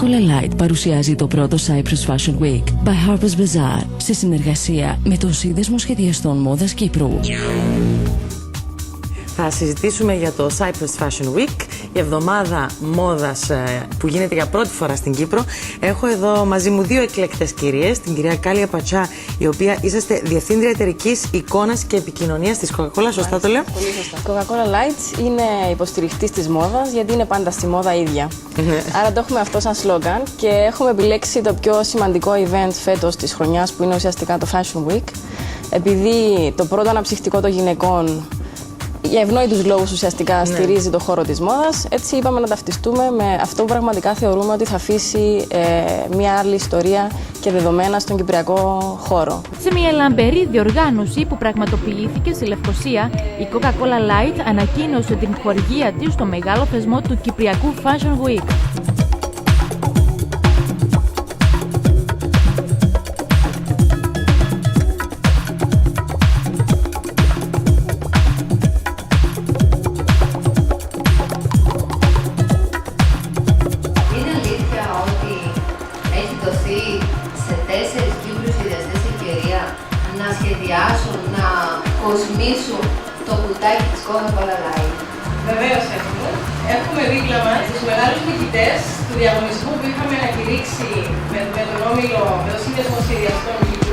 Coca-Cola Light παρουσιάζει το πρώτο Cyprus Fashion Week by Harper's Bazaar σε συνεργασία με τον Σύνδεσμο Σχεδιαστών Μόδας Κύπρου. Θα συζητήσουμε για το Cyprus Fashion Week, η εβδομάδα μόδας που γίνεται για πρώτη φορά στην Κύπρο. Έχω εδώ μαζί μου δύο εκλεκτές κυρίες, την κυρία Κάλια Πατσά, η οποία είσαστε Διευθύντρια Εταιρικής Εικόνας και Επικοινωνίας της Coca-Cola, σωστά το λέω? Πολύ σωστά. Coca-Cola Lights είναι υποστηριχτής της μόδας, γιατί είναι πάντα στη μόδα ίδια. Άρα το έχουμε αυτό σαν σλόγγαν και έχουμε επιλέξει το πιο σημαντικό event φέτος της χρονιάς, που είναι ουσιαστικά το Fashion Week. Επειδή το πρώτο αναψυχτικό των γυναικών για ευνόητους λόγους ουσιαστικά στηρίζει το χώρο της μόδας, έτσι είπαμε να ταυτιστούμε με αυτό που πραγματικά θεωρούμε ότι θα αφήσει μια άλλη ιστορία και δεδομένα στον κυπριακό χώρο. Σε μια λαμπερή διοργάνωση που πραγματοποιήθηκε στη Λευκοσία, η Coca-Cola Light ανακοίνωσε την χορηγία της στο μεγάλο θεσμό του Κυπριακού Fashion Week. Σε 4 Κύπριους σχεδιαστές ευκαιρία να σχεδιάσουν, να κοσμήσουν το κουτάκι της Coca-Cola Light. Βεβαίως έχουμε. Έχουμε δίπλα μας τους μεγάλους νικητές του διαγωνισμού που είχαμε ανακηρύξει με τον Όμιλο, με το Σύνδεσμο Σχεδιαστών Κύπρου.